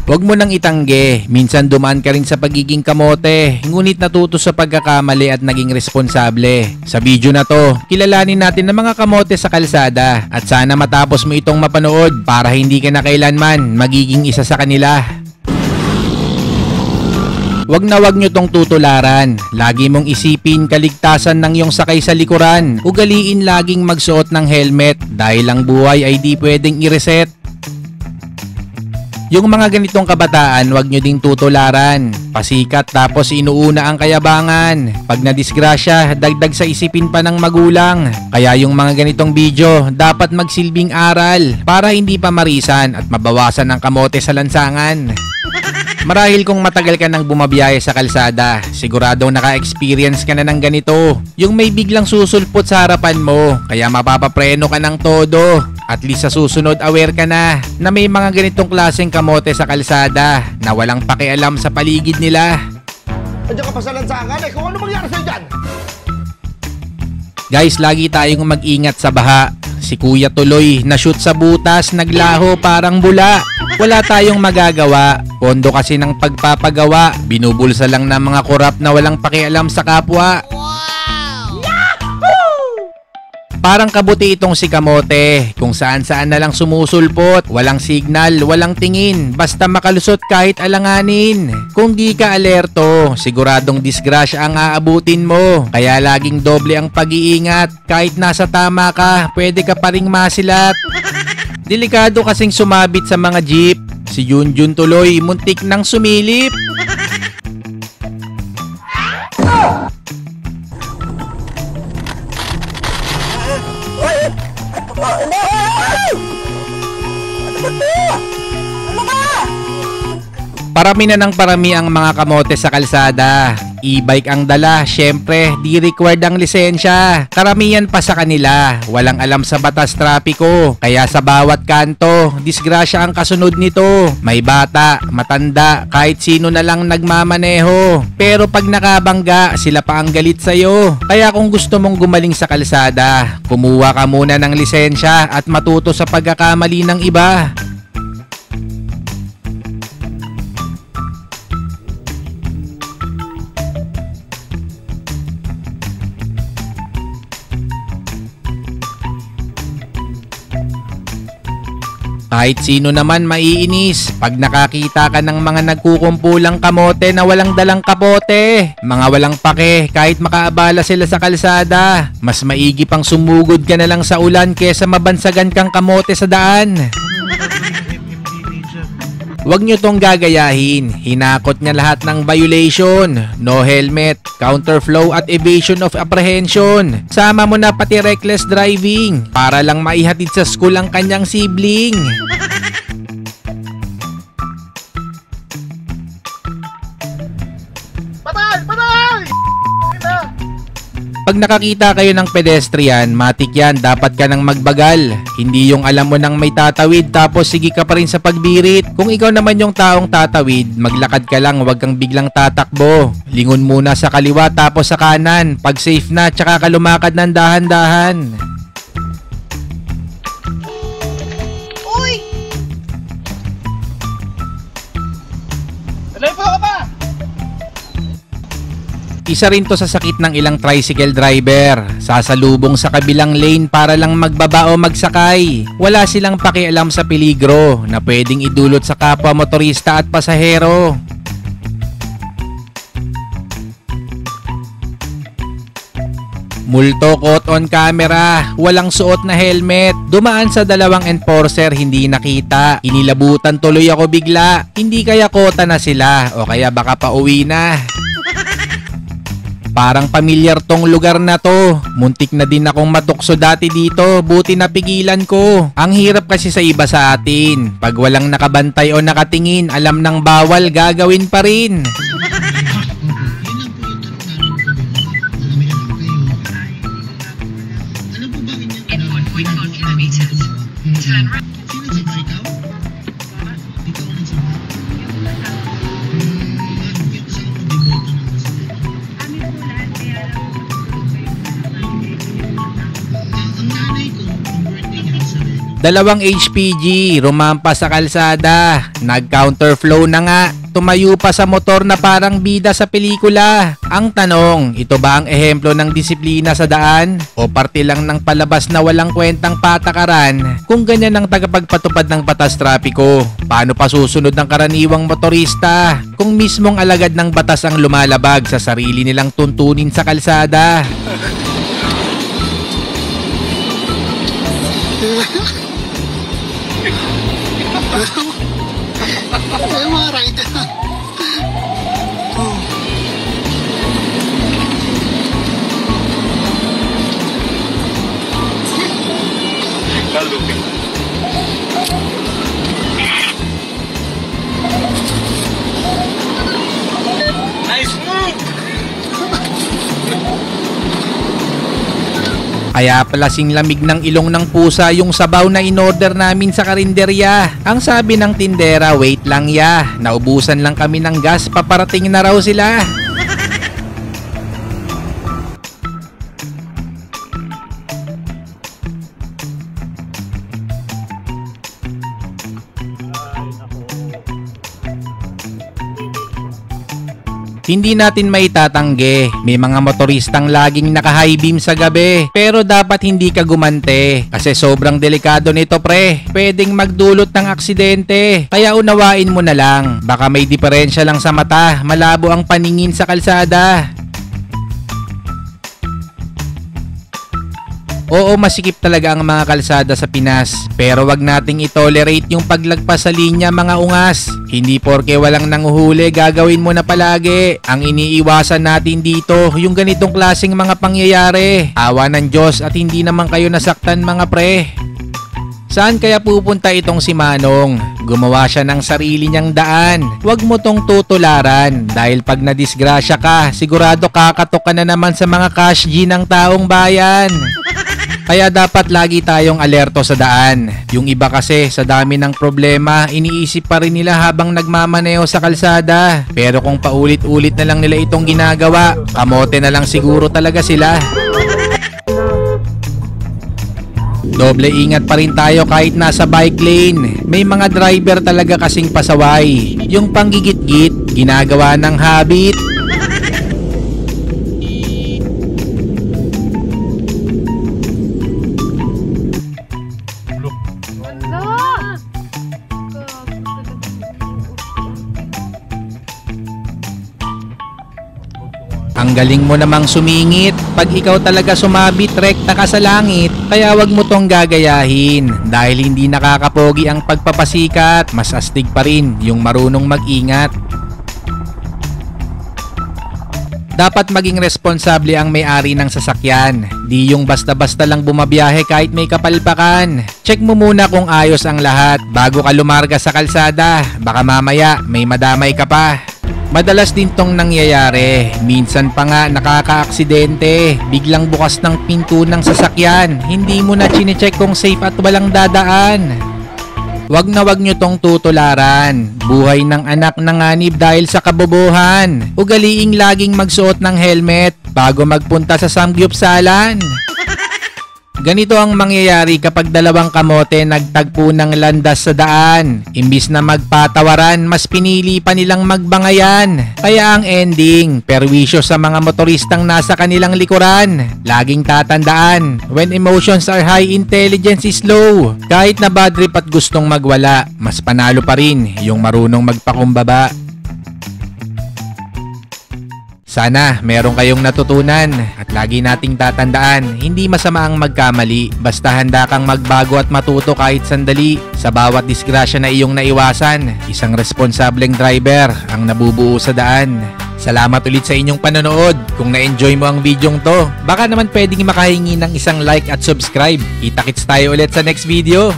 Huwag mo nang itanggi, minsan dumaan ka rin sa pagiging kamote, ngunit natuto sa pagkakamali at naging responsable. Sa video na to, kilalanin natin ang mga kamote sa kalsada at sana matapos mo itong mapanood para hindi ka na kailanman magiging isa sa kanila. Wag nyo tong tutularan. Lagi mong isipin kaligtasan ng iyong sakay sa likuran. Ugaliin laging magsuot ng helmet dahil ang buhay ay di pwedeng i-reset. Yung mga ganitong kabataan, wag nyo ding tutularan. Pasikat tapos inuuna ang kayabangan. Pag nadisgrasya, dagdag sa isipin pa ng magulang. Kaya yung mga ganitong video, dapat magsilbing aral para hindi pa marisan at mabawasan ang kamote sa lansangan. Marahil kung matagal ka nang bumabiyahe sa kalsada, siguradong naka-experience ka na ng ganito. Yung may biglang susulpot sa harapan mo, kaya mapapapreno ka ng todo. At least sa susunod aware ka na may mga ganitong klaseng kamote sa kalsada na walang pakialam sa paligid nila. Andiyan ka pa sa lansangan kung ano mangyari sa'yo dyan? Guys, lagi tayong mag-ingat sa baha. Si Kuya tuloy na-shoot sa butas, naglaho parang bula. Wala tayong magagawa. Pondo kasi ng pagpapagawa. Binubulsa lang ng mga korap na walang pakialam sa kapwa. Parang kabuti itong si kamote, kung saan-saan na lang sumusulpot, walang signal, walang tingin, basta makalusot kahit alanganin. Kung di ka alerto, siguradong disgrasya ang aabutin mo, kaya laging doble ang pag-iingat. Kahit nasa tama ka, pwede ka pa ring masilat. Delikado kasing sumabit sa mga jeep, si Junjun tuloy muntik nang sumilip. Parami na ng parami ang mga kamote sa kalsada. E-bike ang dala, syempre, di required ang lisensya. Karamihan pa sa kanila, walang alam sa batas trapiko. Kaya sa bawat kanto, disgrasya ang kasunod nito. May bata, matanda, kahit sino na lang nagmamaneho. Pero pag nakabangga, sila pa ang galit sa'yo. Kaya kung gusto mong gumaling sa kalsada, kumuha ka muna ng lisensya at matuto sa pagkakamali ng iba. Kahit sino naman maiinis pag nakakita ka ng mga nagkukumpulang kamote na walang dalang kapote. Mga walang pake kahit makaabala sila sa kalsada. Mas maigi pang sumugod ka na lang sa ulan kesa mabansagan kang kamote sa daan. Huwag nyo tong gagayahin. Hinakot niya lahat ng violation. No helmet, counterflow at evasion of apprehension. Sama mo na pati reckless driving para lang maihatid sa school ang kanyang sibling. Patay! Patay! Pag nakakita kayo ng pedestrian, matik yan, dapat ka nang magbagal. Hindi yung alam mo nang may tatawid tapos sige ka pa rin sa pagbirit. Kung ikaw naman yung taong tatawid, maglakad ka lang, huwag kang biglang tatakbo. Lingon muna sa kaliwa tapos sa kanan. Pag safe na, tsaka ka lumakad ng dahan-dahan. Uy! Alay po ka pa! Isa rin to sa sakit ng ilang tricycle driver. Sasalubong sa kabilang lane para lang magbaba o magsakay. Wala silang pakialam sa peligro na pwedeng idulot sa kapwa motorista at pasahero. Multo caught on camera, walang suot na helmet. Dumaan sa dalawang enforcer, hindi nakita. Inilabutan tuloy ako bigla. Hindi kaya kota na sila o kaya baka pauwi na. Parang pamilyar tong lugar na to. Muntik na din akong matukso dati dito, buti napigilan ko. Ang hirap kasi sa iba sa atin. Pag walang nakabantay o nakatingin, alam ng bawal, gagawin pa rin. Dalawang HPG, rumampa sa kalsada, nag-counterflow na nga, tumayo pa sa motor na parang bida sa pelikula. Ang tanong, ito ba ang ehemplo ng disiplina sa daan? O parte lang ng palabas na walang kwentang patakaran? Kung ganyan ang tagapagpatupad ng batas trapiko, paano pa susunod ng karaniwang motorista? Kung mismong alagad ng batas ang lumalabag sa sarili nilang tuntunin sa kalsada? Ay, mga rider. Nice move! Kaya pala sing lamig ng ilong ng pusa yung sabaw na in-order namin sa karinderya. Ang sabi ng tindera, wait lang ya, naubusan lang kami ng gas, paparating na raw sila. Hindi natin maitatanggi, may mga motoristang laging naka-high beam sa gabi. Pero dapat hindi ka gumante kasi sobrang delikado nito pre. Pwedeng magdulot ng aksidente. Kaya unawain mo na lang, baka may diferensya lang sa mata, malabo ang paningin sa kalsada. Oo, masikip talaga ang mga kalsada sa Pinas, pero wag nating itolerate yung paglagpas sa linya mga ungas. Hindi porke walang nanguhuli, gagawin mo na palagi. Ang iniiwasan natin dito, yung ganitong klaseng mga pangyayari. Awa ng Diyos at hindi naman kayo nasaktan mga pre. Saan kaya pupunta itong si Manong? Gumawa siya ng sarili niyang daan. Huwag mo tong tutularan dahil pag nadisgrasya ka, sigurado kakatok ka na naman sa mga cash G ng taong bayan. Kaya dapat lagi tayong alerto sa daan. Yung iba kasi sa dami ng problema, iniisip pa rin nila habang nagmamaneho sa kalsada. Pero kung paulit-ulit na lang nila itong ginagawa, kamote na lang siguro talaga sila. Doble ingat pa rin tayo kahit nasa bike lane. May mga driver talaga kasing pasaway. Yung panggigit-git, ginagawa ng habit. Ang galing mo namang sumingit. Pag ikaw talaga sumabit, rekta ka sa langit. Kaya wag mo tong gagayahin. Dahil hindi nakakapogi ang pagpapasikat, mas astig pa rin yung marunong mag-ingat. Dapat maging responsable ang may-ari ng sasakyan. Di yung basta-basta lang bumabiyahe kahit may kapalpakan. Check mo muna kung ayos ang lahat bago ka lumarga sa kalsada. Baka mamaya may madamay ka pa. Madalas din tong nangyayari. Minsan pa nga nakaka-aksidente. Biglang bukas ng pinto ng sasakyan. Hindi mo na chinecheck kung safe at walang dadaan. Wag na wag nyo tong tutularan. Buhay ng anak nanganib dahil sa kabobohan. Ugaliing laging magsuot ng helmet bago magpunta sa samgyupsalan. Ganito ang mangyayari kapag dalawang kamote nagtagpo ng landas sa daan. Imbis na magpatawaran, mas pinili pa nilang magbangayan. Kaya ang ending, perwisyo sa mga motoristang nasa kanilang likuran. Laging tatandaan, when emotions are high, intelligence is low. Kahit na bad trip at gustong magwala, mas panalo pa rin yung marunong magpakumbaba. Sana meron kayong natutunan at lagi nating tatandaan, hindi masama ang magkamali, basta handa kang magbago at matuto kahit sandali. Sa bawat disgrasya na iyong naiwasan, isang responsableng driver ang nabubuo sa daan. Salamat ulit sa inyong panonood. Kung na-enjoy mo ang videong to, baka naman pwedeng makahingi ng isang like at subscribe. Kita-kits tayo ulit sa next video.